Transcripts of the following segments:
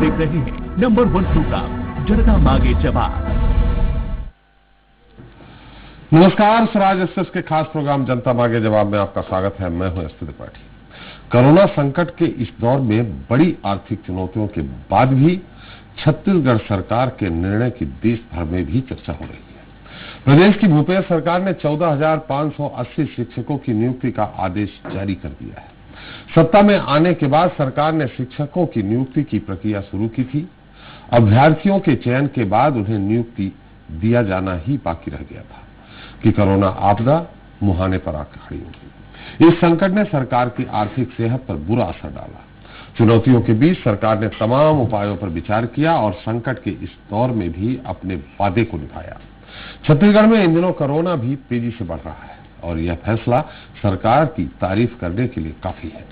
देख रहे हैं नंबर 1 प्रोग्राम जनता मांगे जवाब। नमस्कार, स्वराज एक्सप्रेस के खास प्रोग्राम जनता मांगे जवाब में आपका स्वागत है। मैं हूं एसपी त्रिपाठी। कोरोना संकट के इस दौर में बड़ी आर्थिक चुनौतियों के बाद भी छत्तीसगढ़ सरकार के निर्णय की देश भर में भी चर्चा हो रही है। प्रदेश की भूपेश सरकार ने 14,580 शिक्षकों की नियुक्ति का आदेश जारी कर दिया है। सत्ता में आने के बाद सरकार ने शिक्षकों की नियुक्ति की प्रक्रिया शुरू की थी। अभ्यर्थियों के चयन के बाद उन्हें नियुक्ति दिया जाना ही बाकी रह गया था कि कोरोना आपदा मुहाने पर आकर खड़ी हो गई। इस संकट ने सरकार की आर्थिक सेहत पर बुरा असर डाला। चुनौतियों के बीच सरकार ने तमाम उपायों पर विचार किया और संकट के इस दौर में भी अपने वादे को निभाया। छत्तीसगढ़ में इन दिनों कोरोना भी तेजी से बढ़ रहा है और यह फैसला सरकार की तारीफ करने के लिए काफी है,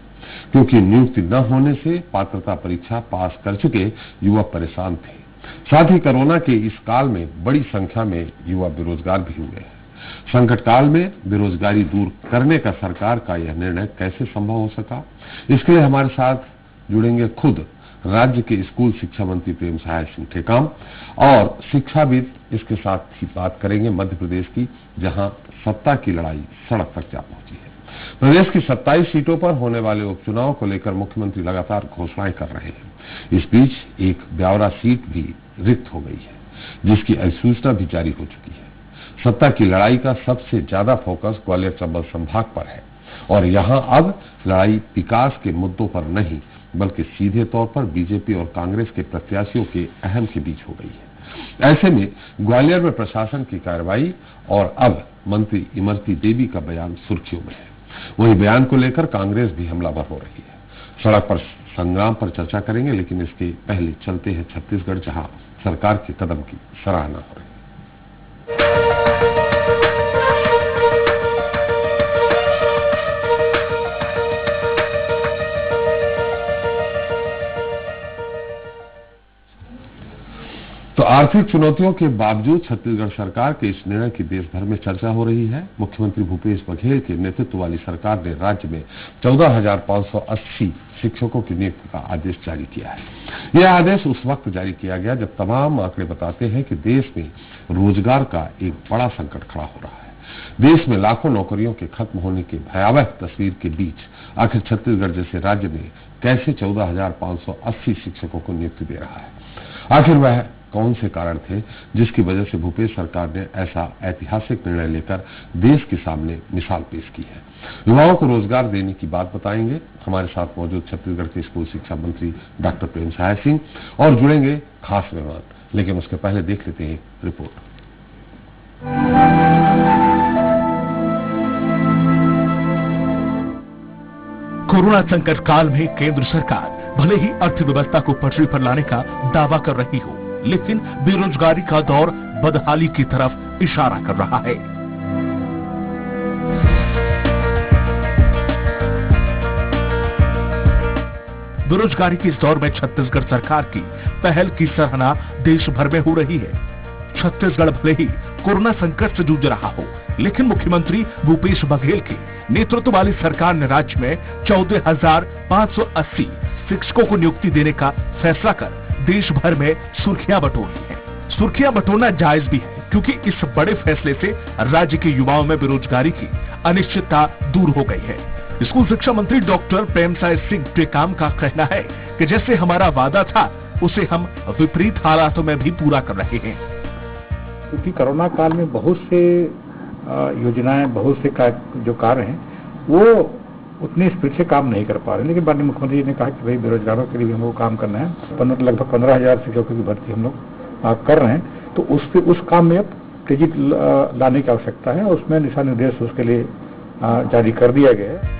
क्योंकि नियुक्ति न होने से पात्रता परीक्षा पास कर चुके युवा परेशान थे। साथ ही कोरोना के इस काल में बड़ी संख्या में युवा बेरोजगार भी हुए हैं। संकट काल में बेरोजगारी दूर करने का सरकार का यह निर्णय कैसे संभव हो सका, इसके लिए हमारे साथ जुड़ेंगे खुद राज्य के स्कूल शिक्षा मंत्री प्रेम सहाय सिंह टेकाम और शिक्षाविद। इसके साथ ही बात करेंगे मध्य प्रदेश की, जहां सत्ता की लड़ाई सड़क तक जा पहुंची है। प्रदेश की 27 सीटों पर होने वाले उपचुनाव को लेकर मुख्यमंत्री लगातार घोषणाएं कर रहे हैं। इस बीच एक ब्यावरा सीट भी रिक्त हो गई है, जिसकी अधिसूचना भी जारी हो चुकी है। सत्ता की लड़ाई का सबसे ज्यादा फोकस ग्वालियर चंबल संभाग पर है और यहां अब लड़ाई विकास के मुद्दों पर नहीं, बल्कि सीधे तौर पर बीजेपी और कांग्रेस के प्रत्याशियों के अहम के बीच हो गई है। ऐसे में ग्वालियर में प्रशासन की कार्रवाई और अब मंत्री इमरती देवी का बयान सुर्खियों में है। वही बयान को लेकर कांग्रेस भी हमलावर हो रही है। सड़क पर संग्राम पर चर्चा करेंगे, लेकिन इसके पहले चलते हैं छत्तीसगढ़, जहां सरकार के कदम की सराहना हो रही है। तो आर्थिक चुनौतियों के बावजूद छत्तीसगढ़ सरकार के इस निर्णय की देश भर में चर्चा हो रही है। मुख्यमंत्री भूपेश बघेल के नेतृत्व वाली सरकार ने राज्य में 14,580 शिक्षकों की नियुक्ति का आदेश जारी किया है। यह आदेश उस वक्त जारी किया गया जब तमाम आंकड़े बताते हैं कि देश में रोजगार का एक बड़ा संकट खड़ा हो रहा है। देश में लाखों नौकरियों के खत्म होने की भयावह तस्वीर के बीच आखिर छत्तीसगढ़ जैसे राज्य में कैसे 14,580 शिक्षकों को नियुक्ति दे रहा है। आखिर वह कौन से कारण थे जिसकी वजह से भूपेश सरकार ने ऐसा ऐतिहासिक निर्णय लेकर देश के सामने मिसाल पेश की है। युवाओं को रोजगार देने की बात बताएंगे हमारे साथ मौजूद छत्तीसगढ़ के स्कूल शिक्षा मंत्री डॉक्टर प्रेम सहाय सिंह और जुड़ेंगे खास मेहमान। लेकिन उसके पहले देख लेते हैं रिपोर्ट। कोरोना संकट काल में केंद्र सरकार भले ही अर्थव्यवस्था को पटरी पर लाने का दावा कर रही हो, लेकिन बेरोजगारी का दौर बदहाली की तरफ इशारा कर रहा है। बेरोजगारी के इस दौर में छत्तीसगढ़ सरकार की पहल की सराहना देश भर में हो रही है। छत्तीसगढ़ भले ही कोरोना संकट से जूझ रहा हो, लेकिन मुख्यमंत्री भूपेश बघेल की नेतृत्व वाली सरकार ने राज्य में 14,580 शिक्षकों को नियुक्ति देने का फैसला कर देश भर में सुर्खियां बटोरी हैं। सुर्खियां बटोरना जायज भी है, क्योंकि इस बड़े फैसले से राज्य के युवाओं में बेरोजगारी की अनिश्चितता दूर हो गई है। स्कूल शिक्षा मंत्री डॉक्टर प्रेम सहाय सिंह टेकाम का कहना है कि जैसे हमारा वादा था, उसे हम विपरीत हालातों में भी पूरा कर रहे हैं। क्योंकि कोरोना काल में बहुत से योजनाएं, बहुत से जो कार्य हैं, वो उतनी स्पीड से काम नहीं कर पा रहे। लेकिन माननीय मुख्यमंत्री जी ने कहा कि भाई बेरोजगारों के लिए भी हमको काम करना है। लगभग 15,000 शिक्षकों की भर्ती हम लोग कर रहे हैं। तो उस काम में अब तेजी लाने की आवश्यकता है और उसमें दिशा निर्देश उसके लिए जारी कर दिया गया है।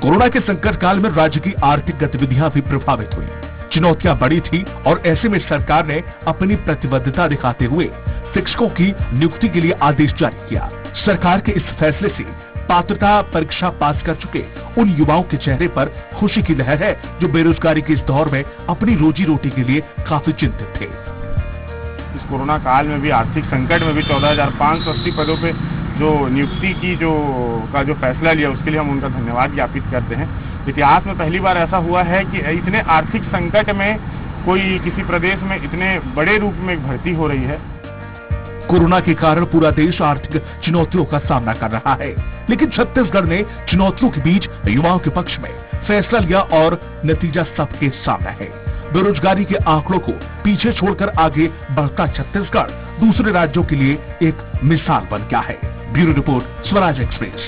कोरोना के संकट काल में राज्य की आर्थिक गतिविधियां भी प्रभावित हुई। चुनौतियां बड़ी थी और ऐसे में सरकार ने अपनी प्रतिबद्धता दिखाते हुए शिक्षकों की नियुक्ति के लिए आदेश जारी किया। सरकार के इस फैसले से पात्रता परीक्षा पास कर चुके उन युवाओं के चेहरे पर खुशी की लहर है, जो बेरोजगारी के इस दौर में अपनी रोजी रोटी के लिए काफी चिंतित थे। इस कोरोना काल में भी, आर्थिक संकट में भी 14,580 पदों पे जो नियुक्ति की जो फैसला लिया, उसके लिए हम उनका धन्यवाद ज्ञापित करते हैं। इतिहास में पहली बार ऐसा हुआ है कि इतने आर्थिक संकट में कोई किसी प्रदेश में इतने बड़े रूप में भर्ती हो रही है। कोरोना के कारण पूरा देश आर्थिक चुनौतियों का सामना कर रहा है, लेकिन छत्तीसगढ़ ने चुनौतियों के बीच युवाओं के पक्ष में फैसला लिया और नतीजा सबके सामने है। बेरोजगारी के आंकड़ों को पीछे छोड़कर आगे बढ़ता छत्तीसगढ़ दूसरे राज्यों के लिए एक मिसाल बन गया है। Bureau report, Swaraj express.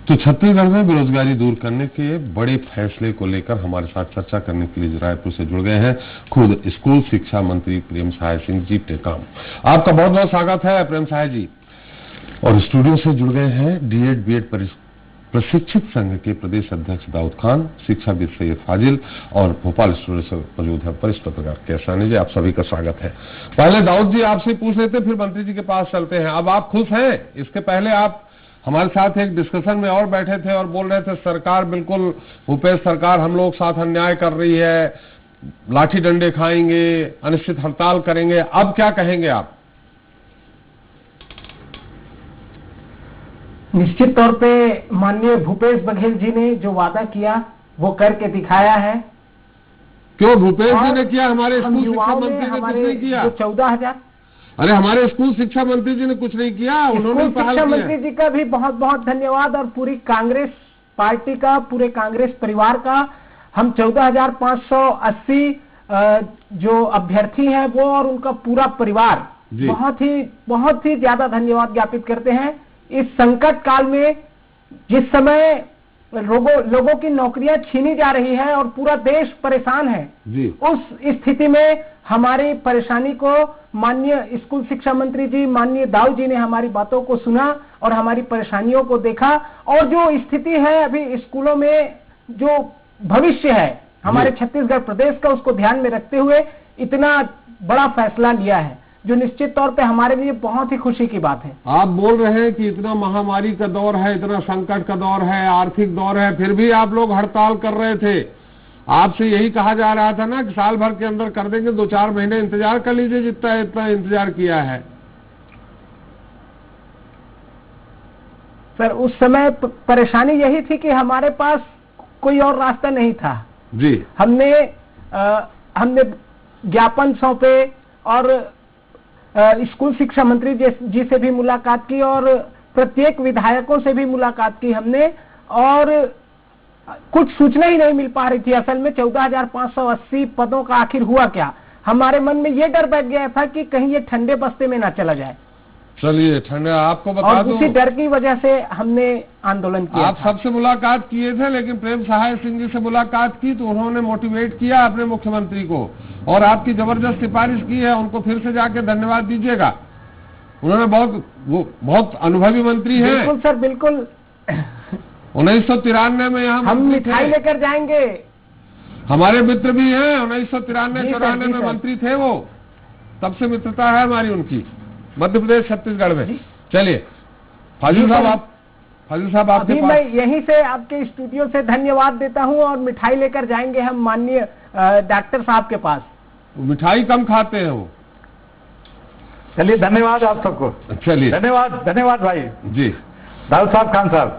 तो छत्तीसगढ़ में बेरोजगारी दूर करने के बड़े फैसले को लेकर हमारे साथ चर्चा करने के लिए रायपुर से जुड़ गए हैं खुद स्कूल शिक्षा मंत्री प्रेम सहाय सिंह जी टेकाम। आपका बहुत बहुत स्वागत है प्रेम सहाय जी। और स्टूडियो से जुड़ गए हैं डीएड बीएड प्रशिक्षित संघ के प्रदेश अध्यक्ष दाऊद खान, शिक्षाविद सैयद फाजिल और भोपाल स्टूडियो से मौजूद है वरिष्ठ पत्रकार केसानी जी। आप सभी का स्वागत है। पहले दाऊद जी आपसे पूछ लेते, फिर मंत्री जी के पास चलते हैं। अब आप खुश हैं? इसके पहले आप हमारे साथ एक डिस्कशन में और बैठे थे और बोल रहे थे सरकार बिल्कुल, भूपेश सरकार हम लोग साथ अन्याय कर रही है, लाठी डंडे खाएंगे, अनिश्चित हड़ताल करेंगे। अब क्या कहेंगे आप? निश्चित तौर पे माननीय भूपेश बघेल जी ने जो वादा किया वो करके दिखाया है। क्यों भूपेश जी ने किया? हमारे स्कूल शिक्षा मंत्री ने कुछ नहीं किया? 14,000। अरे हमारे स्कूल शिक्षा मंत्री जी ने कुछ नहीं किया, उन्होंने पहल शिक्षा की है। मंत्री जी का भी बहुत बहुत धन्यवाद और पूरी कांग्रेस पार्टी का, पूरे कांग्रेस परिवार का। हम 14,580 जो अभ्यर्थी हैं वो और उनका पूरा परिवार बहुत ही ज्यादा धन्यवाद ज्ञापित करते हैं। इस संकट काल में जिस समय लोगों की नौकरियां छीनी जा रही है और पूरा देश परेशान है, उस स्थिति में हमारी परेशानी को माननीय स्कूल शिक्षा मंत्री जी, माननीय दाऊ जी ने हमारी बातों को सुना और हमारी परेशानियों को देखा और जो स्थिति है अभी स्कूलों में, जो भविष्य है हमारे छत्तीसगढ़ प्रदेश का, उसको ध्यान में रखते हुए इतना बड़ा फैसला लिया है, जो निश्चित तौर पे हमारे लिए बहुत ही खुशी की बात है। आप बोल रहे हैं कि इतना महामारी का दौर है, इतना संकट का दौर है, आर्थिक दौर है, फिर भी आप लोग हड़ताल कर रहे थे। आपसे यही कहा जा रहा था ना कि साल भर के अंदर कर देंगे, 2-4 महीने इंतजार कर लीजिए, जितना इतना इंतजार किया है। सर उस समय परेशानी यही थी कि हमारे पास कोई और रास्ता नहीं था जी। हमने ज्ञापन सौंपे और स्कूल शिक्षा मंत्री जी से भी मुलाकात की और प्रत्येक विधायकों से भी मुलाकात की हमने, और कुछ सूचना ही नहीं मिल पा रही थी। असल में 14,580 पदों का आखिर हुआ क्या, हमारे मन में ये डर बैठ गया था कि कहीं ये ठंडे बस्ते में ना चला जाए। चलिए ठंडा आपको बता दूं, उसी डर की वजह से हमने आंदोलन किया। आप सबसे मुलाकात किए थे, लेकिन प्रेम सहाय सिंह जी से मुलाकात की तो उन्होंने मोटिवेट किया अपने मुख्यमंत्री को और आपकी जबरदस्त सिफारिश की है। उनको फिर से जाके धन्यवाद दीजिएगा। उन्होंने बहुत अनुभवी मंत्री हैं। बिल्कुल सर, बिल्कुल। 1993 में यहाँ हम मिठाई लेकर जाएंगे। हमारे मित्र भी हैं, 1993-94 में मंत्री थे वो, तब से मित्रता है हमारी उनकी मध्य प्रदेश छत्तीसगढ़ में। चलिए फाजिल साहब, आपके पास। मैं यहीं से आपके स्टूडियो से धन्यवाद देता हूं और मिठाई लेकर जाएंगे हम माननीय डॉक्टर साहब के पास। मिठाई कम खाते हैं वो। चलिए धन्यवाद आप सबको। चलिए धन्यवाद भाई जी। दाऊद साहब, खान साहब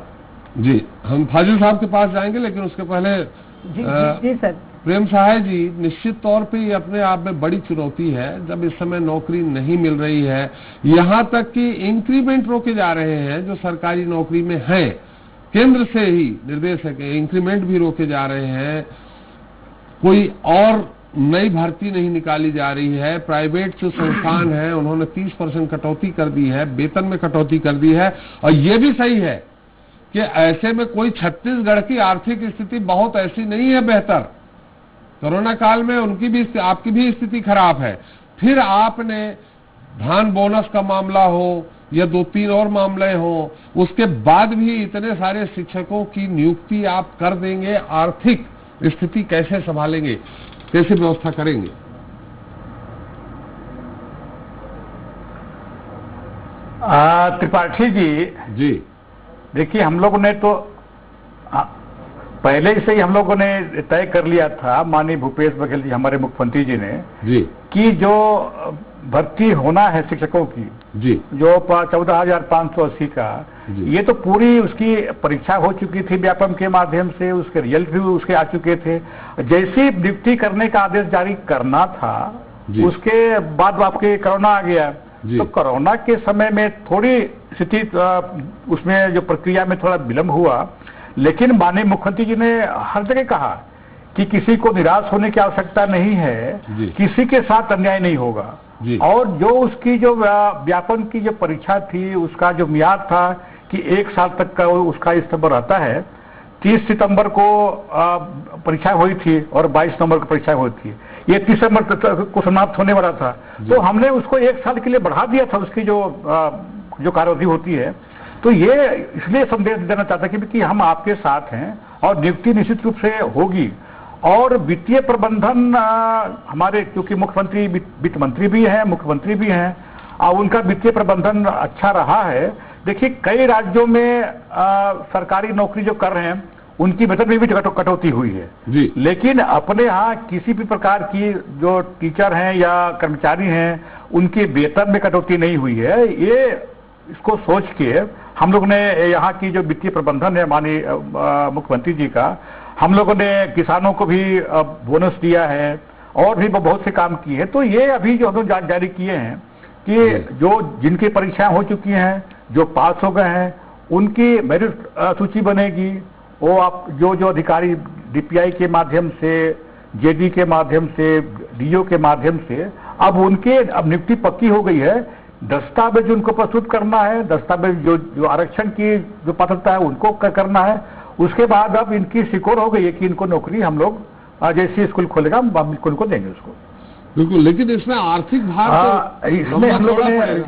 जी, हम फाजिल साहब के पास जाएंगे, लेकिन उसके पहले जी सर। प्रेम सहाय जी, निश्चित तौर पे ये अपने आप में बड़ी चुनौती है जब इस समय नौकरी नहीं मिल रही है, यहाँ तक कि इंक्रीमेंट रोके जा रहे हैं जो सरकारी नौकरी में हैं। केंद्र से ही निर्देश है कि इंक्रीमेंट भी रोके जा रहे हैं, कोई और नई भर्ती नहीं निकाली जा रही है। प्राइवेट जो संस्थान है उन्होंने 30% कटौती कर दी है, वेतन में कटौती कर दी है। और ये भी सही है कि ऐसे में कोई छत्तीसगढ़ की आर्थिक स्थिति बहुत ऐसी नहीं है बेहतर। कोरोना काल में उनकी भी, आपकी भी स्थिति खराब है। फिर आपने धान बोनस का मामला हो या 2-3 और मामले हो, उसके बाद भी इतने सारे शिक्षकों की नियुक्ति आप कर देंगे। आर्थिक स्थिति कैसे संभालेंगे, कैसे व्यवस्था करेंगे? त्रिपाठी जी, जी देखिए हम लोगों ने तो पहले से ही हम लोगों ने तय कर लिया था, माननीय भूपेश बघेल जी हमारे मुख्यमंत्री जी ने जी कि जो भर्ती होना है शिक्षकों की जी जो 14,580 का, ये तो पूरी उसकी परीक्षा हो चुकी थी व्यापम के माध्यम से, उसके रिजल्ट भी उसके आ चुके थे। जैसी नियुक्ति करने का आदेश जारी करना था उसके बाद आपके कोरोना आ गया, तो कोरोना के समय में थोड़ी स्थिति उसमें जो प्रक्रिया में थोड़ा विलंब हुआ, लेकिन माननीय मुख्यमंत्री जी ने हर जगह कहा कि किसी को निराश होने की आवश्यकता नहीं है, किसी के साथ अन्याय नहीं होगा। और जो उसकी जो व्यापम की जो परीक्षा थी उसका जो मियाद था कि 1 साल तक का उसका इस्तेमाल रहता है, 30 सितंबर को परीक्षा हुई थी और 22 नवंबर को परीक्षा हुई थी, ये 30 सितंबर को समाप्त होने वाला था, तो हमने उसको 1 साल के लिए बढ़ा दिया था उसकी जो कार्यविधि होती है। तो ये इसलिए संदेश देना चाहता कि हम आपके साथ हैं और नियुक्ति निश्चित रूप से होगी। और वित्तीय प्रबंधन हमारे, क्योंकि मुख्यमंत्री वित्त मंत्री भी हैं, मुख्यमंत्री भी हैं, और उनका वित्तीय प्रबंधन अच्छा रहा है। देखिए कई राज्यों में सरकारी नौकरी जो कर रहे हैं उनकी वेतन में भी कटौती हुई है जी। लेकिन अपने यहाँ किसी भी प्रकार की जो टीचर हैं या कर्मचारी हैं उनके वेतन में कटौती नहीं हुई है। ये इसको सोच के हम लोग ने यहाँ की जो वित्तीय प्रबंधन है माननीय मुख्यमंत्री जी का, हम लोगों ने किसानों को भी बोनस दिया है और भी बहुत से काम किए हैं। तो ये अभी जो हम लोग जारी किए हैं कि जो जिनकी परीक्षाएं हो चुकी हैं, जो पास हो गए हैं, उनकी मेरिट सूची बनेगी। वो आप जो अधिकारी डीपीआई के माध्यम से, जेडी के माध्यम से, डीओ के माध्यम से, अब उनके अब नियुक्ति पक्की हो गई है। दस्तावेज उनको प्रस्तुत करना है, दस्तावेज जो आरक्षण की जो पात्रता है उनको करना है। उसके बाद अब इनकी सिक्योर हो गई है कि इनको नौकरी हम लोग जैसे स्कूल खोलेगा हम बिल्कुल उनको देंगे उसको। बिल्कुल, लेकिन इसमें आर्थिक भार इसमें हम लोगों ने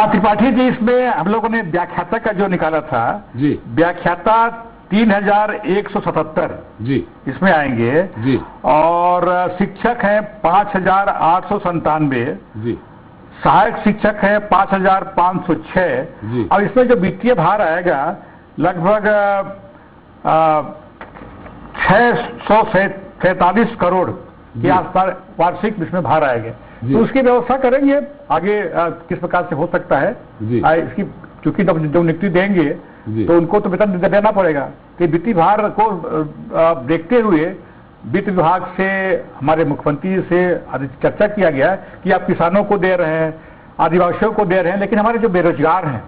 त्रिपाठी जी, इसमें हम लोगों ने व्याख्याता का जो निकाला था जी, व्याख्याता 3,177 जी इसमें आएंगे जी, और शिक्षक हैं 5,897 जी, सहायक शिक्षक है 5,506 और इसमें जो वित्तीय भार आएगा लगभग 643 करोड़ के आसपास वार्षिक इसमें भार आएगा। तो उसकी व्यवस्था करेंगे आगे किस प्रकार से हो सकता है इसकी, क्योंकि जब नियुक्ति देंगे तो उनको तो वेतन देना पड़ेगा। कि वित्तीय भार को देखते हुए वित्त विभाग से हमारे मुख्यमंत्री से चर्चा किया गया कि आप किसानों को दे रहे हैं, आदिवासियों को दे रहे हैं, लेकिन हमारे जो बेरोजगार हैं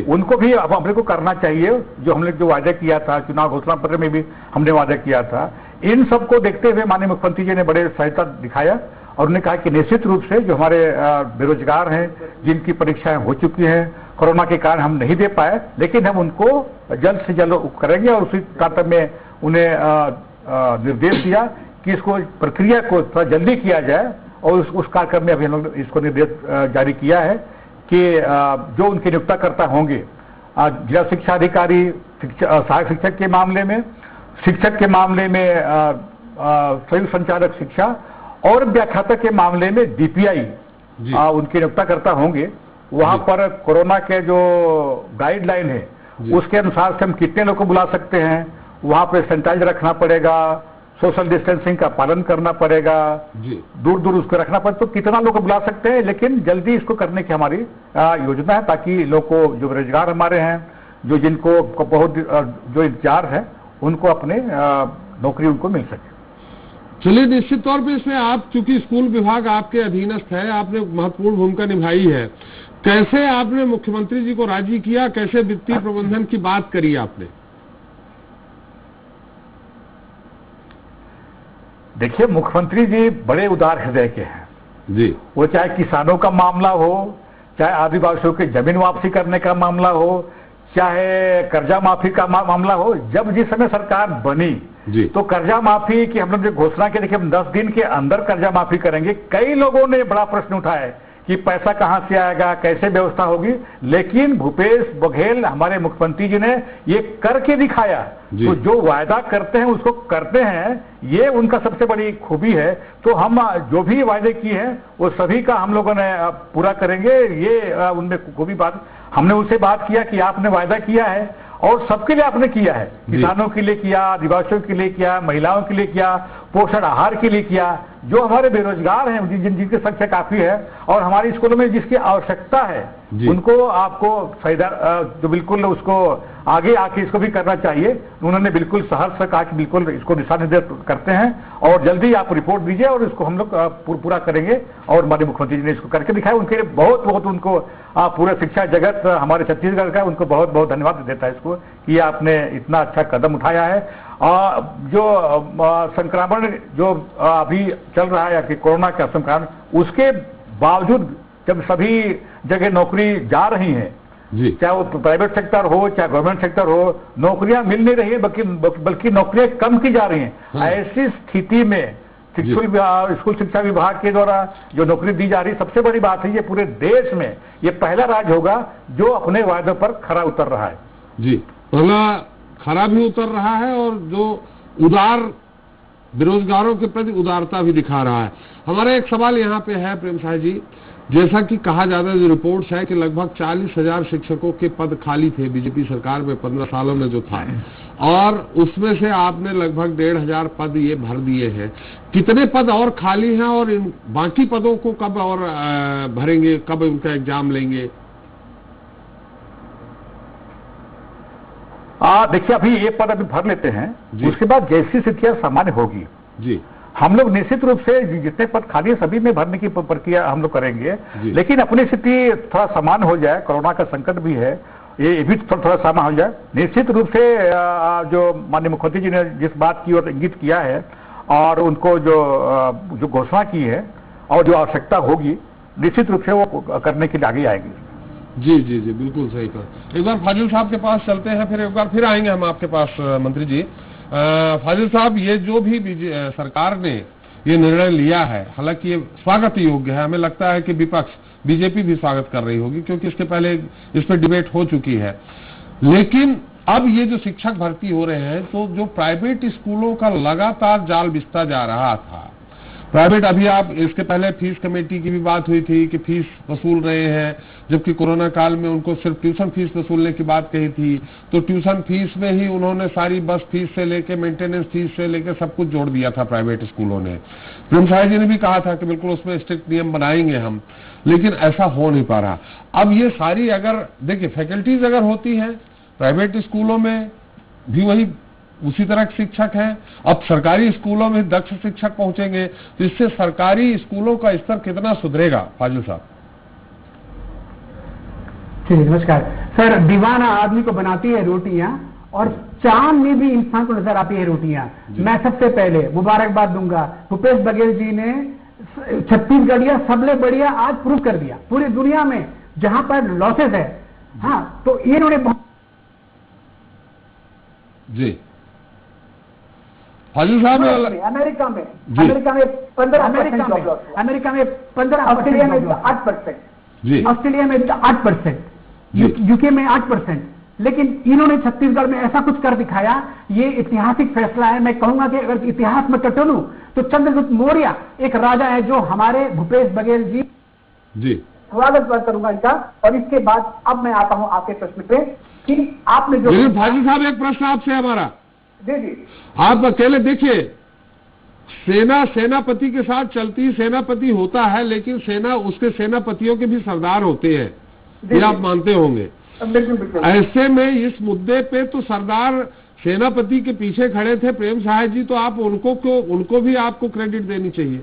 उनको भी अब अपने को करना चाहिए। जो हमने जो वायदा किया था चुनाव घोषणा पत्र में भी हमने वादा किया था, इन सबको देखते हुए माननीय मुख्यमंत्री जी ने बड़े सहायता दिखाया और उन्होंने कहा कि निश्चित रूप से जो हमारे बेरोजगार हैं जिनकी परीक्षाएं हो चुकी हैं, कोरोना के कारण हम नहीं दे पाए, लेकिन हम उनको जल्द से जल्द करेंगे। और उसी तारतम्य में उन्हें निर्देश दिया कि इसको प्रक्रिया को थोड़ा जल्दी किया जाए और उस कार्यक्रम में अभी हम लोग इसको निर्देश जारी किया है कि जो उनके नियुक्ताकर्ता होंगे, जिला शिक्षा अधिकारी, सहायक शिक्षक के मामले में, शिक्षक के मामले में संयुक्त संचालक शिक्षा और व्याख्याता के मामले में डीपीआई उनके नियुक्ताकर्ता होंगे। वहां पर कोरोना के जो गाइडलाइन है उसके अनुसार से हम कितने लोग को बुला सकते हैं, वहां पे सैनिटाइजर रखना पड़ेगा, सोशल डिस्टेंसिंग का पालन करना पड़ेगा, दूर दूर उसको रखना पड़ेगा, तो कितना लोग को बुला सकते हैं। लेकिन जल्दी इसको करने की हमारी योजना है ताकि लोग को जो बेरोजगार हमारे हैं, जो जिनको बहुत जो इंतजार है, उनको अपने नौकरी उनको मिल सके। चलिए, निश्चित तौर पे इसमें आप, चूंकि स्कूल विभाग आपके अधीनस्थ है, आपने महत्वपूर्ण भूमिका निभाई है। कैसे आपने मुख्यमंत्री जी को राजी किया, कैसे वित्तीय प्रबंधन की बात करी आपने? देखिए, मुख्यमंत्री जी बड़े उदार हृदय के हैं जी। वो चाहे किसानों का मामला हो, चाहे आदिवासियों के जमीन वापसी करने का मामला हो, चाहे कर्जा माफी का मामला हो। जब जिस समय सरकार बनी तो कर्जा माफी की हम लोग जो घोषणा की, देखिए हम 10 दिन के अंदर कर्जा माफी करेंगे। कई लोगों ने बड़ा प्रश्न उठाया कि पैसा कहां से आएगा, कैसे व्यवस्था होगी, लेकिन भूपेश बघेल हमारे मुख्यमंत्री जी ने ये करके दिखाया। तो जो वायदा करते हैं उसको करते हैं, ये उनका सबसे बड़ी खूबी है। तो हम जो भी वायदे किए हैं वो सभी का हम लोगों ने पूरा करेंगे। ये उनमें खूबी बात, हमने उनसे बात किया कि आपने वायदा किया है और सबके लिए आपने किया है, किसानों के लिए किया, आदिवासियों के लिए किया, महिलाओं के लिए किया, पोषण आहार के लिए किया, जो हमारे बेरोजगार हैं जिनकी संख्या काफी है और हमारे स्कूलों में जिसकी आवश्यकता है उनको आपको जो बिल्कुल उसको आगे आके इसको भी करना चाहिए। उन्होंने बिल्कुल सहर्ष से कहा कि बिल्कुल इसको दिशा निर्देश करते हैं और जल्दी आप रिपोर्ट दीजिए और इसको हम लोग पूरा करेंगे। और हमारे मुख्यमंत्री जी ने इसको करके दिखाया, उनके लिए बहुत बहुत उनको पूरा शिक्षा जगत हमारे छत्तीसगढ़ का उनको बहुत बहुत धन्यवाद देता है इसको कि आपने इतना अच्छा कदम उठाया है। जो संक्रमण जो अभी चल रहा है कि कोरोना का संक्रमण, उसके बावजूद जब सभी जगह नौकरी जा रही हैं, चाहे वो प्राइवेट सेक्टर हो चाहे गवर्नमेंट सेक्टर हो, नौकरियां मिल नहीं रही है बल्कि नौकरियां कम की जा रही हैं। ऐसी स्थिति में स्कूल शिक्षा विभाग के द्वारा जो नौकरी दी जा रही है, सबसे बड़ी बात है ये पूरे देश में ये पहला राज्य होगा जो अपने वायदों पर खरा उतर रहा है। जी, पहला खरा भी उतर रहा है और जो उदार बेरोजगारों के प्रति उदारता भी दिखा रहा है। हमारा एक सवाल यहाँ पे है प्रेम साय जी, जैसा कि कहा जाता है, जो रिपोर्ट्स है कि लगभग 40,000 शिक्षकों के पद खाली थे बीजेपी सरकार में 15 सालों में जो था, और उसमें से आपने लगभग 1,500 पद ये भर दिए हैं। कितने पद और खाली हैं और इन बाकी पदों को कब और भरेंगे, कब उनका एग्जाम लेंगे? देखिए, अभी ये पद अभी भर लेते हैं, उसके बाद जैसी स्थितियां सामान्य होगी जी हम लोग निश्चित रूप से जितने पद खाली है सभी में भरने की प्रक्रिया हम लोग करेंगे। लेकिन अपनी स्थिति थोड़ा सामान्य हो जाए, कोरोना का संकट भी है, ये भी थोड़ा सामान्य हो जाए, निश्चित रूप से जो माननीय मुख्यमंत्री जी ने जिस बात की और इंगित किया है और उनको जो घोषणा की है और जो आवश्यकता होगी, निश्चित रूप से वो करने के लिए आगे आएंगे। जी जी जी, बिल्कुल सही कहा। एक बार फाजिल साहब के पास चलते हैं, फिर एक बार फिर आएंगे हम आपके पास मंत्री जी। फाजिल साहब, ये जो भी सरकार ने ये निर्णय लिया है, हालांकि ये स्वागत योग्य है, हमें लगता है कि विपक्ष बीजेपी भी स्वागत कर रही होगी क्योंकि इसके पहले इस पर डिबेट हो चुकी है। लेकिन अब ये जो शिक्षक भर्ती हो रहे हैं, तो जो प्राइवेट स्कूलों का लगातार जाल बिछता जा रहा था, प्राइवेट, अभी आप इसके पहले फीस कमेटी की भी बात हुई थी कि फीस वसूल रहे हैं, जबकि कोरोना काल में उनको सिर्फ ट्यूशन फीस वसूलने की बात कही थी, तो ट्यूशन फीस में ही उन्होंने सारी बस फीस से लेके मेंटेनेंस फीस से लेके सब कुछ जोड़ दिया था प्राइवेट स्कूलों ने। प्रेम साय जी ने भी कहा था कि बिल्कुल उसमें स्ट्रिक्ट नियम बनाएंगे हम, लेकिन ऐसा हो नहीं पा रहा। अब ये सारी, अगर देखिए फैकल्टीज अगर होती है प्राइवेट स्कूलों में भी वही उसी तरह के शिक्षक हैं, अब सरकारी स्कूलों में दक्ष शिक्षक पहुंचेंगे, तो इससे सरकारी स्कूलों का स्तर कितना सुधरेगा? फाजिल साहब। नमस्कार सर। दीवाना आदमी को बनाती है रोटियां और चांद में भी इंसान को नजर आती है रोटियां। मैं सबसे पहले मुबारकबाद दूंगा, भूपेश बघेल जी ने छत्तीसगढ़िया सबले बढ़िया आज प्रूव कर दिया पूरी दुनिया में जहां पर लॉसेस है। हाँ, तो इन्होंने जी फाजिल साहब, अमेरिका में 15%, ऑस्ट्रेलिया में 8%, ऑस्ट्रेलिया में 8%, यूके में 8%, लेकिन इन्होंने छत्तीसगढ़ में ऐसा कुछ कर दिखाया। ये ऐतिहासिक फैसला है। मैं कहूंगा कि अगर इतिहास में टटोलूं तो चंद्रगुप्त मौर्य एक राजा है जो हमारे भूपेश बघेल जी स्वागत करूंगा इनका। और इसके बाद अब मैं आता हूं आपके प्रश्न पे कि आपने जो फाजिल साहब, एक प्रश्न आपसे हमारा। जी, आप अकेले देखिए, सेना सेनापति के साथ चलती, सेनापति होता है, लेकिन सेना, उसके सेनापतियों के भी सरदार होते हैं, ये आप मानते होंगे। बिल्कुल। ऐसे में इस मुद्दे पे तो सरदार सेनापति के पीछे खड़े थे प्रेम साय जी, तो आप उनको भी आपको क्रेडिट देनी चाहिए।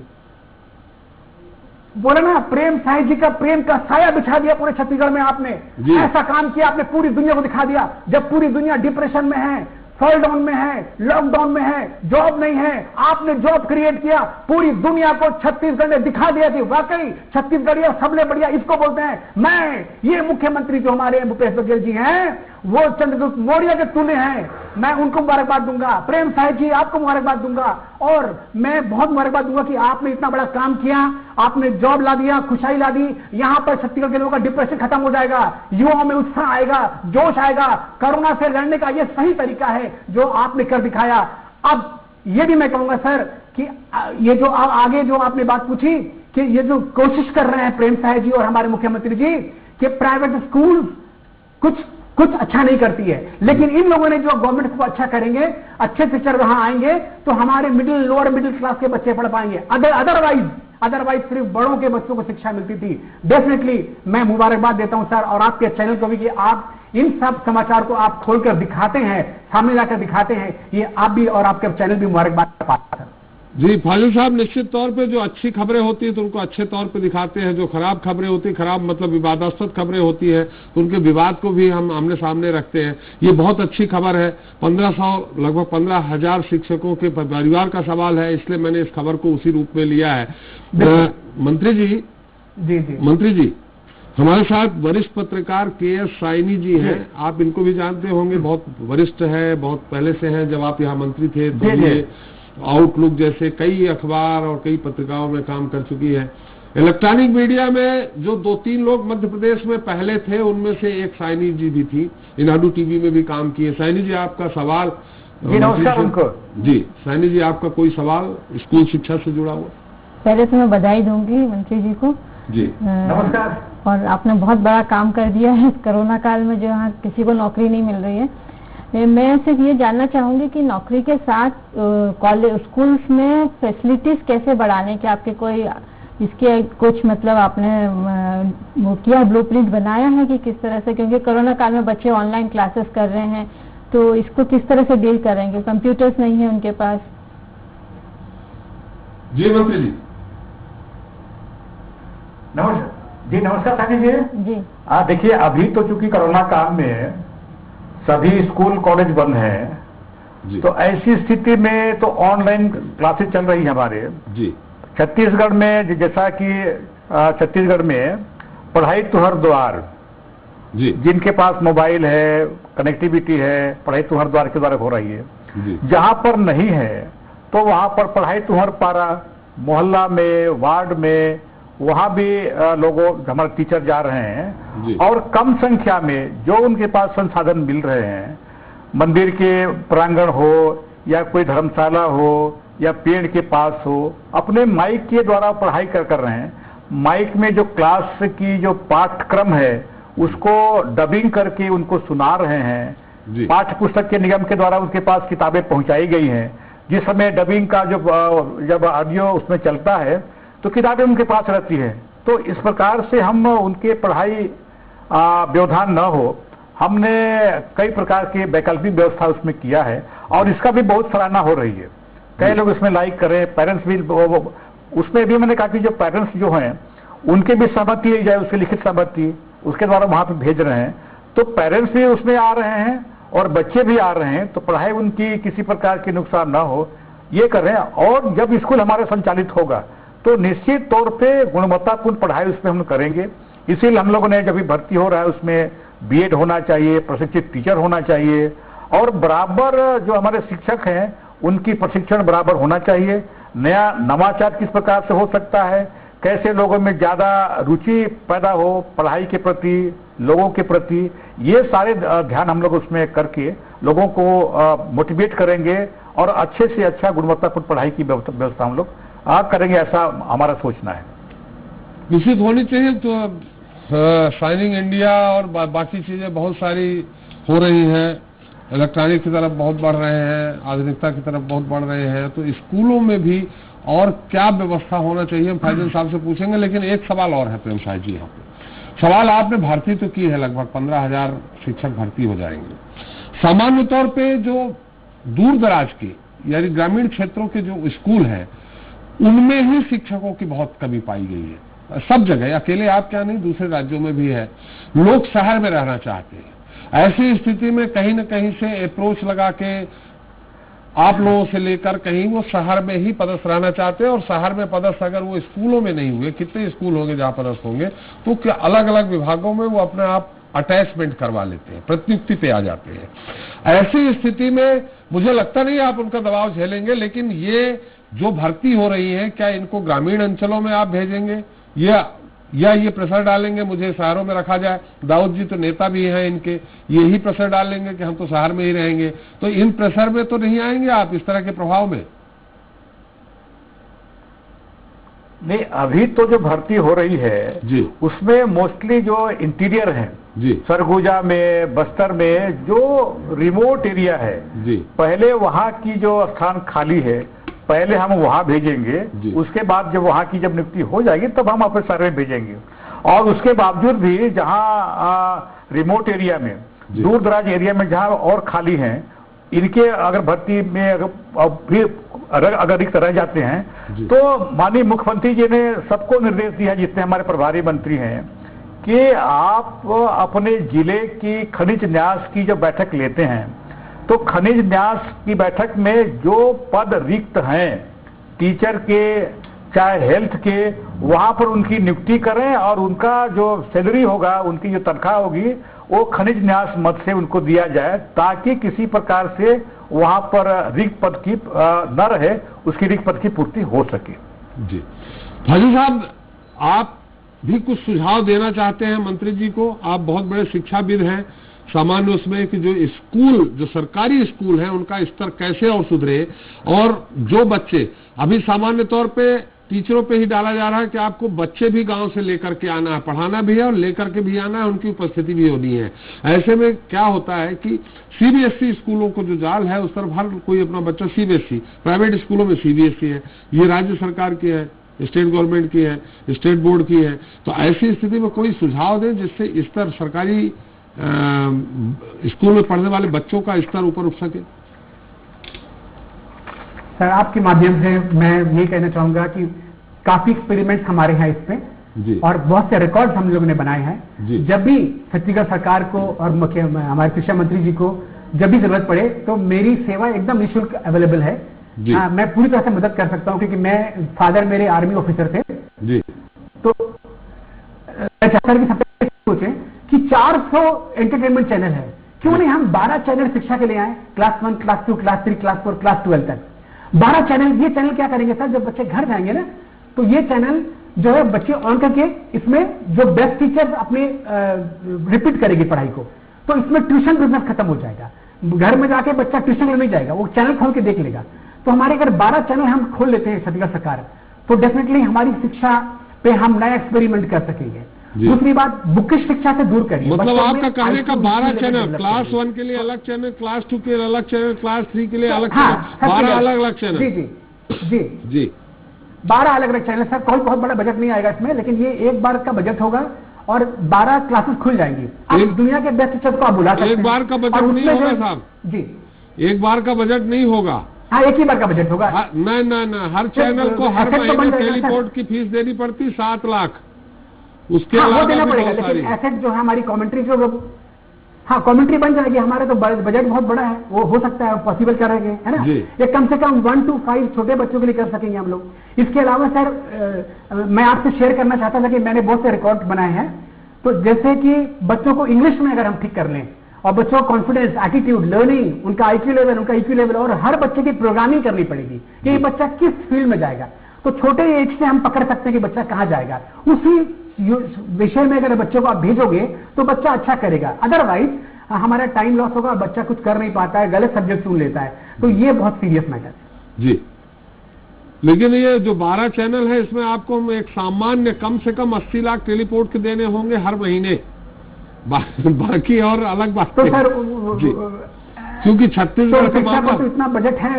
बोले ना, प्रेम साय जी का प्रेम का साया बिछा दिया पूरे छत्तीसगढ़ में। आपने ऐसा काम किया, आपने पूरी दुनिया को दिखा दिया। जब पूरी दुनिया डिप्रेशन में है, फॉल डाउन में है, लॉकडाउन में है, जॉब नहीं है, आपने जॉब क्रिएट किया, पूरी दुनिया को छत्तीसगढ़ ने दिखा दिया कि वाकई छत्तीसगढ़िया सबले बढ़िया इसको बोलते हैं। ये मुख्यमंत्री जो हमारे भूपेश बघेल जी हैं वो चंद्रगुप्त मौर्य के तुल्य हैं। मैं उनको मुबारकबाद दूंगा, प्रेम साहिब जी आपको मुबारकबाद दूंगा, और मैं बहुत मुबारकबाद दूंगा कि आपने इतना बड़ा काम किया, आपने जॉब ला दिया, खुशहाली ला दी। यहां पर छत्तीसगढ़ के लोगों का डिप्रेशन खत्म हो जाएगा, युवाओं में उत्साह आएगा, जोश आएगा। कोरोना से लड़ने का यह सही तरीका है जो आपने कर दिखाया। अब यह भी मैं कहूंगा सर कि ये जो आगे जो आपने बात पूछी कि ये जो कोशिश कर रहे हैं प्रेम साहिब जी और हमारे मुख्यमंत्री जी कि प्राइवेट स्कूल कुछ अच्छा नहीं करती है, लेकिन इन लोगों ने जो गवर्नमेंट को अच्छा करेंगे, अच्छे टीचर वहां आएंगे तो हमारे लोअर मिडिल क्लास के बच्चे पढ़ पाएंगे। अदरवाइज सिर्फ बड़ों के बच्चों को शिक्षा मिलती थी। डेफिनेटली मैं मुबारकबाद देता हूं सर, और आपके चैनल को भी कि आप इन सब समाचार को आप खोलकर दिखाते हैं, सामने लाकर दिखाते हैं, ये आप भी और आपके चैनल भी मुबारकबाद पाते हैं। जी फाजिल साहब, निश्चित तौर पे जो अच्छी खबरें होती हैं तो उनको अच्छे तौर पे दिखाते हैं, जो खराब खबरें होती हैं, खराब मतलब विवादास्पद खबरें होती है तो उनके विवाद को भी हम आमने सामने रखते हैं। ये बहुत अच्छी खबर है। 1500 लगभग 15,000 शिक्षकों के परिवार का सवाल है, इसलिए मैंने इस खबर को उसी रूप में लिया है। मंत्री जी हमारे साथ वरिष्ठ पत्रकार KS साइनी जी हैं, आप इनको भी जानते होंगे, बहुत वरिष्ठ है, बहुत पहले से हैं, जब आप यहाँ मंत्री थे तो ये आउटलुक जैसे कई अखबार और कई पत्रिकाओं में काम कर चुकी है। इलेक्ट्रॉनिक मीडिया में जो 2-3 लोग मध्य प्रदेश में पहले थे उनमें से एक साइनी जी भी थी, इनाडू टीवी में भी काम किए। साइनी जी आपका सवाल। जी नमस्कार उनको। जी साइनी जी आपका कोई सवाल स्कूल शिक्षा से जुड़ा हुआ? पहले तो मैं बधाई दूंगी मंत्री जी को। जी नमस्कार। और आपने बहुत बड़ा काम कर दिया है कोरोना काल में, जो यहाँ किसी को नौकरी नहीं मिल रही है। मैं सिर्फ ये जानना चाहूंगी कि नौकरी के साथ कॉलेज स्कूल्स में फैसिलिटीज कैसे बढ़ाने के आपके कोई इसके कुछ मतलब आपने वो किया ब्लूप्रिंट बनाया है कि किस तरह से, क्योंकि कोरोना काल में बच्चे ऑनलाइन क्लासेस कर रहे हैं तो इसको किस तरह से डील करेंगे, कंप्यूटर्स नहीं है उनके पास। जी मंत्री जी। नमस्कार सानी जी। देखिए अभी तो चूंकि कोरोना काल में सभी स्कूल कॉलेज बंद हैं, तो ऐसी स्थिति में तो ऑनलाइन क्लासेस चल रही है हमारे जी। छत्तीसगढ़ में, जैसा कि छत्तीसगढ़ में पढ़ाई तो हर द्वार जी, जिनके पास मोबाइल है, कनेक्टिविटी है, पढ़ाई तो हर द्वार के द्वारा हो रही है जी। जहां पर नहीं है तो वहां पर पढ़ाई तो हर पारा, मोहल्ला में, वार्ड में, वहां भी लोगों हमारे टीचर जा रहे हैं और कम संख्या में जो उनके पास संसाधन मिल रहे हैं, मंदिर के प्रांगण हो या कोई धर्मशाला हो या पेड़ के पास हो, अपने माइक के द्वारा पढ़ाई कर रहे हैं। माइक में जो क्लास की जो पाठ्यक्रम है उसको डबिंग करके उनको सुना रहे हैं। पाठ्य पुस्तक के निगम के द्वारा उनके पास किताबें पहुंचाई गई हैं। जिस समय डबिंग का जब ऑडियो उसमें चलता है तो किताबें उनके पास रहती है। तो इस प्रकार से हम उनके पढ़ाई व्यवधान न हो, हमने कई प्रकार की वैकल्पिक व्यवस्था उसमें किया है और इसका भी बहुत सराहना हो रही है। कई लोग इसमें लाइक करें, पेरेंट्स भी उसमें भी मैंने कहा कि जो पेरेंट्स जो हैं उनके भी सहमति ली जाए, उसकी लिखित सहमति उसके द्वारा वहां पे भेज रहे हैं, तो पेरेंट्स भी उसमें आ रहे हैं और बच्चे भी आ रहे हैं, तो पढ़ाई उनकी किसी प्रकार की नुकसान ना हो ये कर रहे हैं। और जब स्कूल हमारे संचालित होगा तो निश्चित तौर पे गुणवत्तापूर्ण पढ़ाई उसमें हम करेंगे। इसीलिए हम लोगों ने जब भी भर्ती हो रहा है उसमें बीएड होना चाहिए, प्रशिक्षित टीचर होना चाहिए और बराबर जो हमारे शिक्षक हैं उनकी प्रशिक्षण बराबर होना चाहिए। नया नवाचार किस प्रकार से हो सकता है, कैसे लोगों में ज्यादा रुचि पैदा हो पढ़ाई के प्रति, लोगों के प्रति, ये सारे ध्यान हम लोग उसमें करके लोगों को मोटिवेट करेंगे और अच्छे से अच्छा गुणवत्तापूर्ण पढ़ाई की व्यवस्था हम लोग करेंगे, ऐसा हमारा सोचना है। निश्चित होनी चाहिए। तो शाइनिंग इंडिया और बाकी चीजें बहुत सारी हो रही हैं, इलेक्ट्रॉनिक की तरफ बहुत बढ़ रहे हैं, आधुनिकता की तरफ बहुत बढ़ रहे हैं, तो स्कूलों में भी और क्या व्यवस्था होना चाहिए हम फैजल साहब से पूछेंगे। लेकिन एक सवाल और है प्रेम साहिब जी, यहाँ पे सवाल आपने भर्ती तो की है, लगभग 15,000 शिक्षक भर्ती हो जाएंगे। सामान्य तौर पे जो दूर दराज के यानी ग्रामीण क्षेत्रों के जो स्कूल हैं उनमें ही शिक्षकों की बहुत कमी पाई गई है। सब जगह, अकेले आप क्या नहीं, दूसरे राज्यों में भी है। लोग शहर में रहना चाहते हैं। ऐसी स्थिति में कहीं न कहीं से अप्रोच लगा के आप लोगों से लेकर कहीं वो शहर में ही पदस्थ रहना चाहते हैं और शहर में पदस्थ अगर वो स्कूलों में नहीं हुए, कितने स्कूल होंगे जहां पदस्थ होंगे, तो क्या अलग अलग विभागों में वो अपने आप अटैचमेंट करवा लेते हैं, प्रतिनियुक्ति पे आ जाते हैं। ऐसी स्थिति में मुझे लगता नहीं आप उनका दबाव झेलेंगे, लेकिन ये जो भर्ती हो रही है, क्या इनको ग्रामीण अंचलों में आप भेजेंगे या ये प्रेशर डालेंगे मुझे शहरों में रखा जाए? दाऊद जी तो नेता भी हैं इनके, यही प्रेशर डालेंगे कि हम तो शहर में ही रहेंगे, तो इन प्रेशर में तो नहीं आएंगे आप, इस तरह के प्रभाव में? नहीं, अभी तो जो भर्ती हो रही है जी, उसमें मोस्टली जो इंटीरियर है जी, सरगुजा में, बस्तर में जो रिमोट एरिया है जी, पहले वहाँ की जो स्थान खाली है पहले हम वहाँ भेजेंगे, उसके बाद जब वहाँ की जब नियुक्ति हो जाएगी तब हम अपने सर्वे भेजेंगे। और उसके बावजूद भी जहाँ रिमोट एरिया में, दूर दराज एरिया में जहाँ और खाली हैं, इनके अगर भर्ती में अगर रिक्त रह जाते हैं तो माननीय मुख्यमंत्री जी ने सबको निर्देश दिया, जितने हमारे प्रभारी मंत्री हैं, कि आप अपने जिले की खनिज न्यास की जो बैठक लेते हैं तो खनिज न्यास की बैठक में जो पद रिक्त हैं टीचर के चाहे हेल्थ के, वहां पर उनकी नियुक्ति करें और उनका जो सैलरी होगा, उनकी जो तनख्वाह होगी, वो खनिज न्यास मद से उनको दिया जाए, ताकि किसी प्रकार से वहां पर रिक्त पद की न रहे, उसकी रिक्त पद की पूर्ति हो सके। जी फाजिल साहब, आप भी कुछ सुझाव देना चाहते हैं मंत्री जी को? आप बहुत बड़े शिक्षाविद हैं, सामान्य उसमें कि जो स्कूल, जो सरकारी स्कूल हैं, उनका स्तर कैसे और सुधरे, और जो बच्चे अभी सामान्य तौर पे टीचरों पे ही डाला जा रहा है कि आपको बच्चे भी गांव से लेकर के आना है, पढ़ाना भी है और लेकर के भी आना है, उनकी उपस्थिति भी होनी है। ऐसे में क्या होता है कि सीबीएसई स्कूलों को जो जाल है उस तरफ हर कोई अपना बच्चा सीबीएसई, प्राइवेट स्कूलों में सीबीएसई है, ये राज्य सरकार की है, स्टेट गवर्नमेंट की है, स्टेट बोर्ड की है। तो ऐसी स्थिति में कोई सुझाव दें जिससे स्तर सरकारी स्कूल में पढ़ने वाले बच्चों का स्तर ऊपर उठ सके। सर, आपके माध्यम से मैं ये कहना चाहूंगा कि काफी एक्सपेरिमेंट्स हमारे हैं इस पे और बहुत से रिकॉर्ड्स हम लोगों ने बनाए हैं। जब भी छत्तीसगढ़ सरकार को और हमारे शिक्षा मंत्री जी को जब भी जरूरत पड़े तो मेरी सेवा एकदम निःशुल्क अवेलेबल है। मैं पूरी तरह से मदद कर सकता हूं, क्योंकि मैं फादर मेरे आर्मी ऑफिसर थे जी। तो सर भी सबसे सोचें कि 400 एंटरटेनमेंट चैनल है, क्यों नहीं हम 12 चैनल शिक्षा के लिए आए, class 1, class 2, class 3, class 4, class 12 तक 12 चैनल। ये चैनल क्या करेंगे सर, जब बच्चे घर जाएंगे ना तो ये चैनल जो है बच्चे ऑन करके इसमें जो बेस्ट टीचर अपने रिपीट करेगी पढ़ाई को, तो इसमें ट्यूशन बिजनेस खत्म हो जाएगा। घर में जाके बच्चा ट्यूशन लेने जाएगा, वो चैनल खोल के देख लेगा। तो हमारे अगर 12 चैनल हम खोल लेते हैं छत्तीसगढ़ सरकार, तो डेफिनेटली हमारी शिक्षा पे हम नया एक्सपेरिमेंट कर सकेंगे। दूसरी बात, बुकिश शिक्षा से दूर करिए। मतलब आपका कहने का 12 चैनल, क्लास 1 के लिए अलग चैनल, क्लास 2 के लिए अलग चैनल, क्लास 3 के लिए अलग चैनल, 12 अलग अलग चैनल। जी जी जी जी 12 अलग अलग चैनल। सर कोई बहुत बड़ा बजट नहीं आएगा इसमें, लेकिन ये एक बार का बजट होगा और 12 क्लासेस खुल जाएंगी। आप दुनिया के बेस्ट टीचर को आप बुला सकते हैं। एक बार का बजट नहीं होगा साहब जी, एक बार का बजट नहीं होगा। हाँ, एक ही बार का बजट होगा। नहीं, हर चैनल को हर महीने टेलीपोर्ट की फीस देनी पड़ती 7 लाख, उसके अलावा देना पड़ेगा। लेकिन एसेट जो है हमारी कमेंट्री जो, हाँ कमेंट्री बन जाएगी। हमारा तो बजट बहुत बड़ा है, वो हो सकता है पॉसिबल करेंगे, है ना। ये कम से कम 1 to 5 छोटे बच्चों के लिए कर सकेंगे हम लोग। इसके अलावा सर मैं आपसे शेयर करना चाहता था कि मैंने बहुत से रिकॉर्ड बनाए हैं। तो जैसे कि बच्चों को इंग्लिश में अगर हम ठीक कर लें और बच्चों का कॉन्फिडेंस, एटीट्यूड, लर्निंग, उनका आईक्यू लेवल, उनका ईक्यू लेवल, और हर बच्चे की प्रोग्रामिंग करनी पड़ेगी कि ये बच्चा किस फील्ड में जाएगा। तो छोटे एज से हम पकड़ सकते हैं कि बच्चा कहाँ जाएगा। उसी विषय में अगर बच्चों को आप भेजोगे तो बच्चा अच्छा करेगा। अदरवाइज हमारा टाइम लॉस होगा, बच्चा कुछ कर नहीं पाता है, गलत सब्जेक्ट चुन लेता है। तो ये बहुत सीरियस मैटर है जी। लेकिन ये जो 12 चैनल है, इसमें आपको एक सामान्य कम से कम 80 लाख टेलीपोर्ट के देने होंगे हर महीने। बाकी और अलग बात तो सर जी, क्योंकि छत्तीसगढ़ का मामला तो इतना बजट है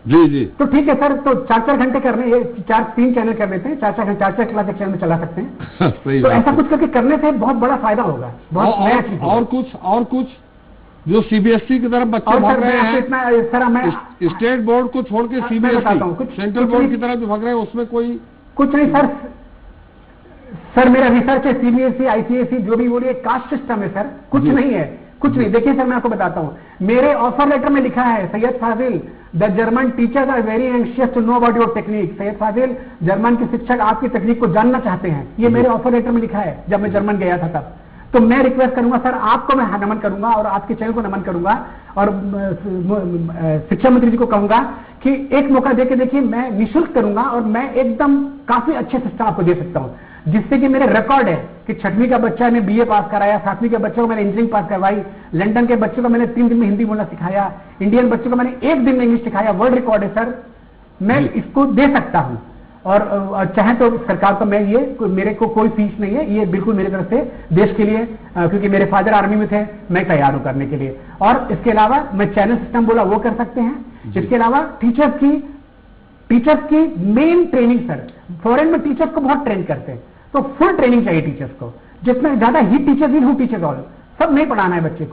जी जी। तो ठीक है सर, तो 4-4 घंटे करने, 3 चैनल कर लेते हैं, 4-4 क्लास एक चैनल में चला सकते हैं। सही तो ऐसा कुछ करके करने से बहुत बड़ा फायदा होगा, बहुत नया चीज होगा। और कुछ जो सीबीएसई की तरफ बच्चे भाग रहे हैं, सर मैं स्टेट बोर्ड को छोड़ के सीबीएसई सेंट्रल बोर्ड की तरफ जो भाग रहे हैं, उसमें कोई कुछ नहीं सर मेरा रिसर्च है सीबीएसई, आईसीएसई जो भी बोलिए, कास्ट सिस्टम है सर, कुछ नहीं है, कुछ नहीं। देखिए सर मैं आपको बताता हूं, मेरे ऑफर लेटर में लिखा है, Syed Fazil, the German teachers are very anxious to know about your technique. Syed Fazil, German के शिक्षक आपकी तकनीक को जानना चाहते हैं, ये मेरे ऑफर लेटर में लिखा है जब मैं जर्मन गया था तब। तो मैं रिक्वेस्ट करूंगा सर, आपको मैं नमन करूंगा और आपके चैनल को नमन करूंगा और शिक्षा मंत्री जी को कहूंगा कि एक मौका देके देखिए, मैं निःशुल्क करूंगा और मैं एकदम काफी अच्छे सिस्टम आपको दे सकता हूं, जिससे कि मेरे रिकॉर्ड है कि 6वीं का बच्चा ने BA पास कराया, 7वीं के बच्चों को मैंने इंजीनियरिंग पास करवाई, लंदन के बच्चों को मैंने 3 दिन में हिंदी बोलना सिखाया, इंडियन बच्चों को मैंने 1 दिन में इंग्लिश सिखाया, वर्ल्ड रिकॉर्ड है सर, मैं इसको दे सकता हूं। और चाहे तो सरकार को मैं ये, मेरे को कोई फीस नहीं है, ये बिल्कुल मेरी तरफ से देश के लिए, क्योंकि मेरे फादर आर्मी में थे, मैं तैयार हूं करने के लिए। और इसके अलावा मैं चैनल सिस्टम बोला वो कर सकते हैं। इसके अलावा टीचर्स की मेन ट्रेनिंग सर, फॉरेन में टीचर्स को बहुत ट्रेन करते हैं, तो फुल ट्रेनिंग चाहिए टीचर्स को, जिसमें ज्यादा ही टीचर्स ही हूं, टीचर्स ऑल सब नहीं पढ़ाना है बच्चे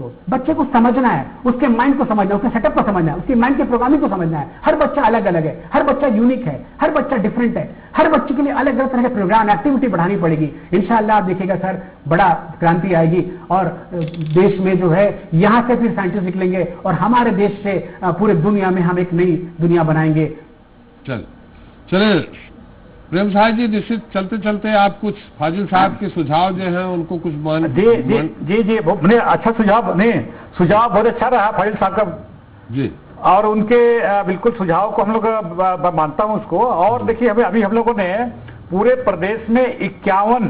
को समझना है, उसके माइंड को समझना है, उसके सेटअप को समझना है, उसकी माइंड के प्रोग्रामिंग को समझना है। हर बच्चा अलग अलग है, हर बच्चा यूनिक है, हर बच्चा डिफरेंट है, हर बच्चे के लिए अलग अलग तरह के प्रोग्राम एक्टिविटी बढ़ानी पड़ेगी। इंशाअल्लाह आप देखिएगा सर, बड़ा क्रांति आएगी और देश में जो है यहां से फिर साइंटिस्ट निकलेंगे और हमारे देश से पूरे दुनिया में हम एक नई दुनिया बनाएंगे। चलिए प्रेम साहब जी, निश्चित चलते चलते आप कुछ फाजिल साहब के सुझाव जो हैं उनको कुछ मान जी बड़े अच्छा सुझाव, नहीं सुझाव बहुत अच्छा रहा फाजिल साहब का जी, और उनके बिल्कुल सुझाव को हम लोग मानता हूं उसको। और देखिए अभी हम लोगों ने पूरे प्रदेश में 51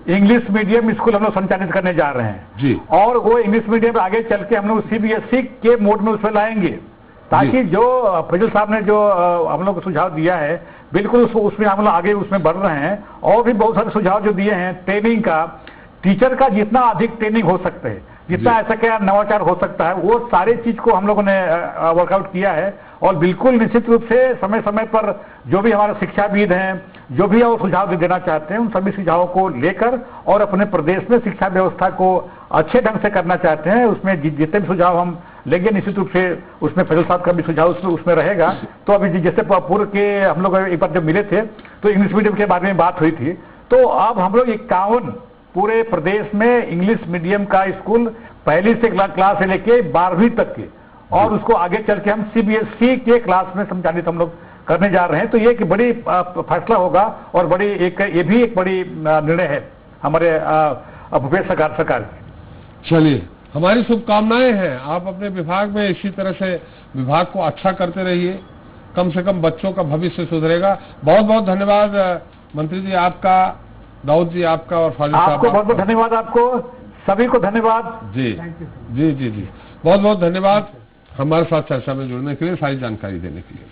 इंग्लिश मीडियम स्कूल हम लोग संचालित करने जा रहे हैं जी, और वो इंग्लिश मीडियम आगे चल के हम लोग CBSE के मोड में उसमें लाएंगे, ताकि जो फजल साहब ने जो हम लोग को सुझाव दिया है बिल्कुल उसमें हम लोग आगे उसमें बढ़ रहे हैं। और भी बहुत सारे सुझाव जो दिए हैं, ट्रेनिंग का, टीचर का जितना अधिक ट्रेनिंग हो सकते हैं, जितना ऐसा क्या नवाचार हो सकता है, वो सारे चीज को हम लोगों ने वर्कआउट किया है। और बिल्कुल निश्चित रूप से समय समय पर जो भी हमारे शिक्षाविद हैं, जो भी और सुझाव देना चाहते हैं, उन सभी सुझावों को लेकर और अपने प्रदेश में शिक्षा व्यवस्था को अच्छे ढंग से करना चाहते हैं, उसमें जितने भी सुझाव हम लेंगे निश्चित रूप से उसमें फैसल साहब का भी सुझाव उसमें रहेगा। तो अभी जैसे पूर्व के हम लोग एक बार जब मिले थे तो इंग्लिश मीडियम के बारे में बात हुई थी, तो अब हम लोग 51 पूरे प्रदेश में इंग्लिश मीडियम का स्कूल पहली से क्लास से लेके 12वीं तक के, और उसको आगे चल के हम CBSE के क्लास में संचालित हम लोग करने जा रहे हैं। तो ये एक बड़ी फैसला होगा और बड़ी ये भी एक बड़ी निर्णय है हमारे भूपेश सरकार की। चलिए, हमारी शुभकामनाएं हैं, आप अपने विभाग में इसी तरह से विभाग को अच्छा करते रहिए, कम से कम बच्चों का भविष्य सुधरेगा। बहुत बहुत धन्यवाद मंत्री जी आपका, दाऊद जी आपका, और फाजिल साहब आपको बहुत बहुत धन्यवाद, आपको सभी को धन्यवाद जी जी जी जी, बहुत बहुत धन्यवाद हमारे साथ चर्चा में जुड़ने के लिए, सारी जानकारी देने के लिए।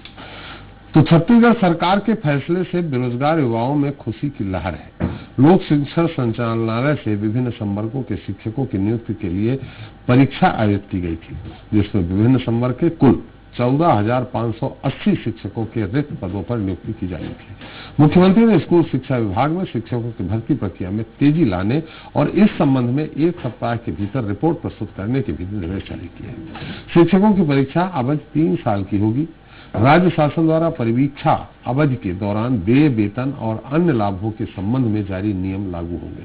तो छत्तीसगढ़ सरकार के फैसले से बेरोजगार युवाओं में खुशी की लहर है। लोक शिक्षण संचालनालय से विभिन्न संवर्गों के शिक्षकों की नियुक्ति के लिए परीक्षा आयोजित की गई थी, जिसमें विभिन्न संवर्ग के कुल 14,580 शिक्षकों के रिक्त पदों पर नियुक्ति की जानी थी। मुख्यमंत्री ने स्कूल शिक्षा विभाग में शिक्षकों की भर्ती प्रक्रिया में तेजी लाने और इस संबंध में 1 सप्ताह के भीतर रिपोर्ट प्रस्तुत करने के भी निर्देश जारी किए। शिक्षकों की परीक्षा अवधि 3 साल की होगी। राज्य शासन द्वारा परिवीक्षा अवधि के दौरान व्यय, वेतन और अन्य लाभों के संबंध में जारी नियम लागू होंगे।